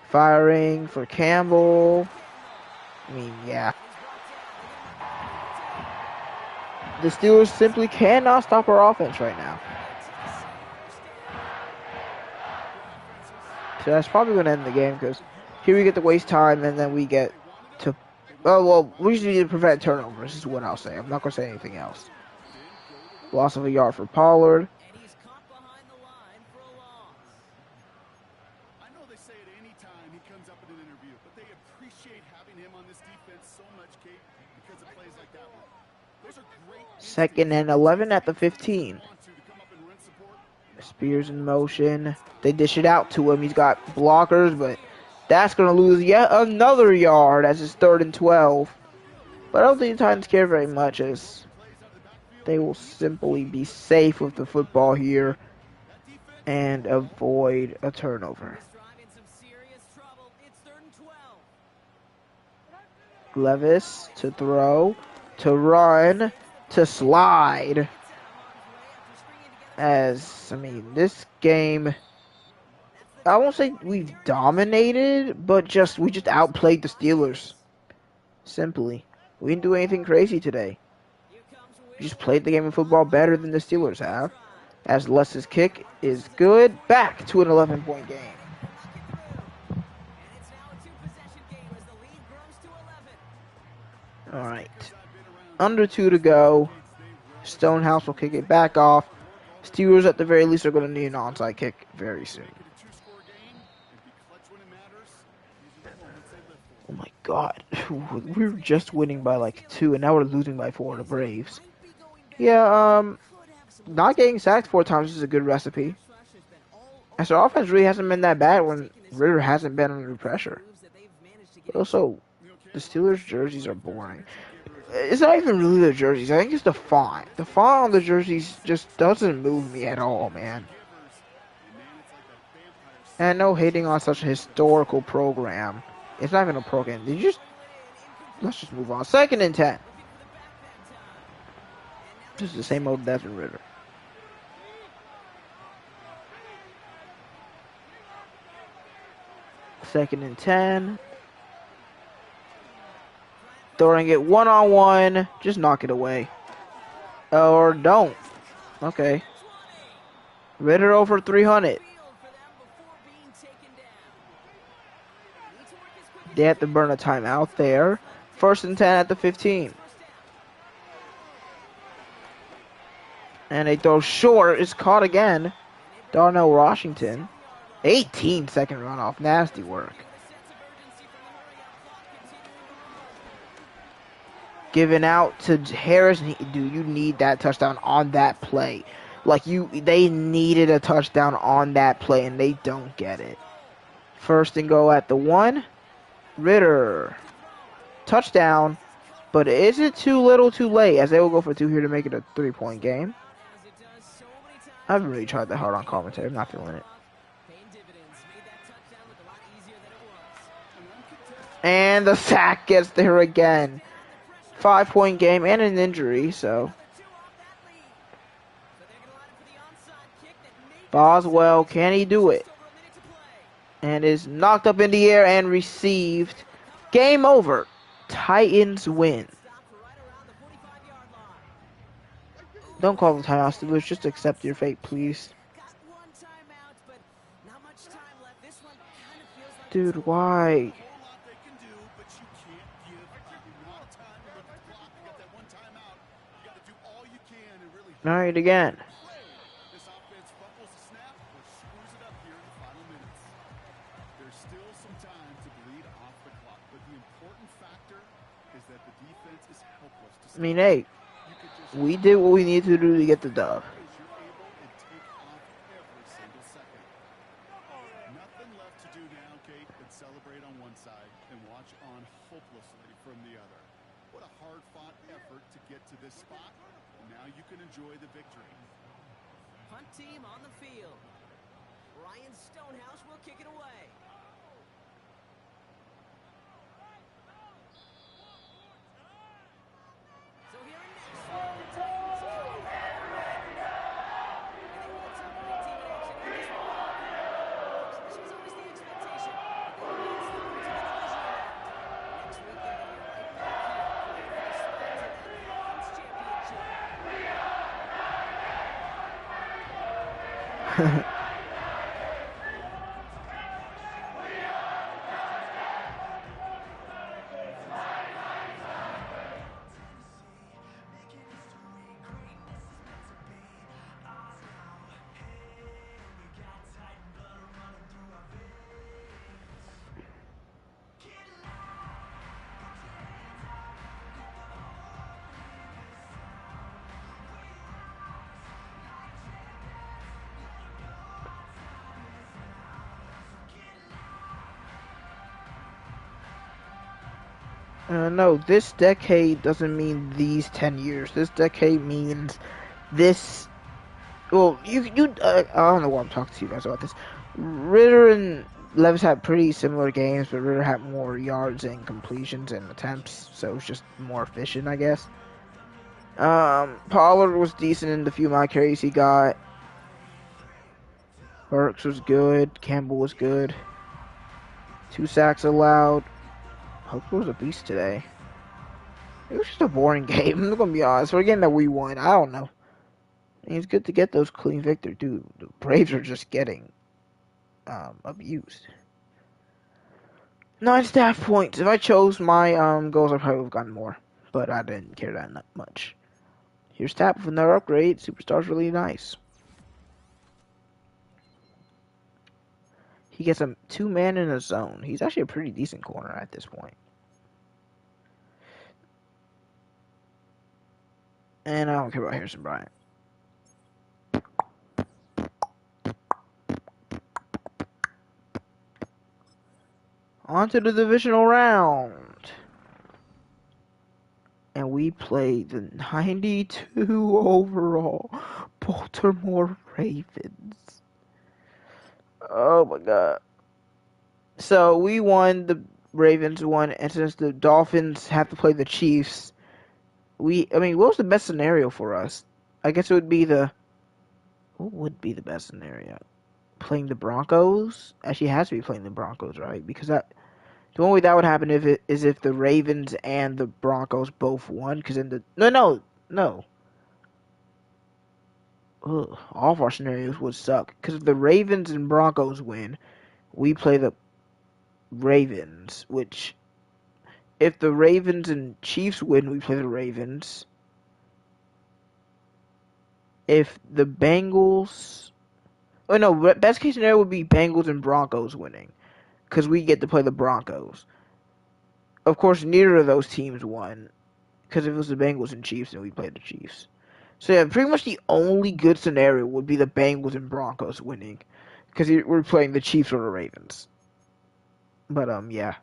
Firing for Campbell. I mean, yeah. The Steelers simply cannot stop our offense right now. So that's probably going to end the game, because here we get to waste time, and then we get to... Oh, well, we just need to prevent turnovers, is what I'll say. I'm not going to say anything else. Loss of a yard for Pollard. I know they say at any time he comes up in an interview, but they appreciate having him on this defense so much, Kate, because of plays like that one. Those are great. 2nd and 11 at the 15. Spears in motion. They dish it out to him. He's got blockers, but that's going to lose yet another yard as it's 3rd and 12. But I don't think the Titans care very much, as they will simply be safe with the football here and avoid a turnover. Levis to throw, to run, to slide. As, I mean, this game, I won't say we've dominated, but we just outplayed the Steelers. Simply. We didn't do anything crazy today. We just played the game of football better than the Steelers have. As Les's kick is good. Back to an 11-point game. Alright. Under 2 to go. Stonehouse will kick it back off. Steelers at the very least are going to need an onside kick very soon. Oh my god. We were just winning by like 2 and now we're losing by 4 to Braves. Yeah, not getting sacked 4 times is a good recipe. As our offense really hasn't been that bad when Ritter hasn't been under pressure. But also, the Steelers jerseys are boring. It's not even really the jerseys. I think it's the font. The font on the jerseys just doesn't move me at all, man. And no hating on such a historical program. It's not even a program. Let's just move on. 2nd and 10. This is the same old Desmond Ritter. Second and 10. Throwing it one-on-one. Just knock it away. Or don't. Okay. Ritter over 300. They have to burn a timeout there. 1st and 10 at the 15. And they throw short. It's caught again. Darnell Washington. 18-second runoff. Nasty work. Given out to Harris. Dude, you need that touchdown on that play. They needed a touchdown on that play, and they don't get it. 1st and goal at the 1. Ritter. Touchdown. But is it too little too late? As they will go for 2 here to make it a 3-point game. I haven't really tried that hard on commentary. I'm not feeling it. And the sack gets there again. 5-point game and an injury, so. Boswell, can he do it? And is knocked up in the air and received. Game over. Titans win. Don't call the timeout, Steelers. Just accept your fate, please. Dude, why? Alright, again. This offense fumbles the snap or screws it up here in the final minutes. There's still some time to bleed off the clock, but the important factor is that the defense is helpless to stop. I mean, hey, we did what we needed to do to get the dub. Nothing left to do now, Kate, but celebrate on one side and watch on hopelessly from the other. What a hard-fought effort to get to this spot. Now you can enjoy the victory. Punt team on the field. Ryan Stonehouse will kick it away. So here in next No, this decade doesn't mean these 10 years. This decade means this. Well, I don't know why I'm talking to you guys about this. Ritter and Levis had pretty similar games, but Ritter had more yards and completions and attempts, so it was just more efficient, I guess. Pollard was decent in the few amount of carries he got. Burks was good. Campbell was good. 2 sacks allowed. Hooker was a beast today. It was just a boring game. I'm gonna be honest. For a game that we won, I don't know. It's good to get those clean victories. Dude, the Braves are just getting abused. 9 staff points. If I chose my goals, I probably would have gotten more. But I didn't care that much. Here's Tap with another upgrade. Superstar's really nice. He gets a 2-man in a zone. He's actually a pretty decent corner at this point. And I don't care about Harrison Bryant. On to the divisional round. And we play the 92 overall Baltimore Ravens. Oh my god. So we won, the Ravens won, and since the Dolphins have to play the Chiefs, what was the best scenario for us? I guess it would be what would be the best scenario? Playing the Broncos? Actually, it has to be playing the Broncos, right? Because the only way that would happen is if the Ravens and the Broncos both won. Because no. Ugh, all of our scenarios would suck. Because if the Ravens and Broncos win, we play the Ravens. Which, if the Ravens and Chiefs win, we play the Ravens. If the Bengals... Oh no, best case scenario would be Bengals and Broncos winning. Because we get to play the Broncos. Of course, neither of those teams won. Because if it was the Bengals and Chiefs, then we played the Chiefs. So yeah, pretty much the only good scenario would be the Bengals and Broncos winning. Because we're playing the Chiefs or the Ravens. But, yeah.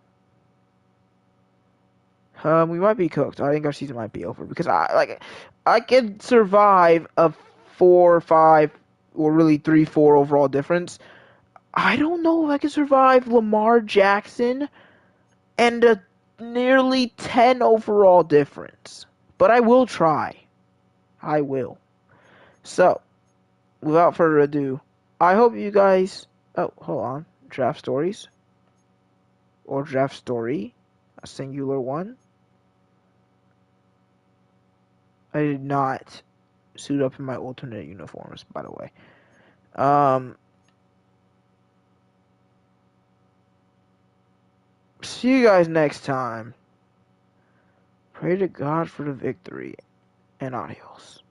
We might be cooked. I think our season might be over. Because I could survive a 4 or 5, or really 3-4 overall difference. I don't know if I can survive Lamar Jackson and a nearly 10 overall difference. But I will try. I will. So, without further ado, I hope you guys... Oh, hold on. Draft stories. Or draft story. A singular one. I did not suit up in my alternate uniforms, by the way. See you guys next time. Pray to God for the victory. And adios.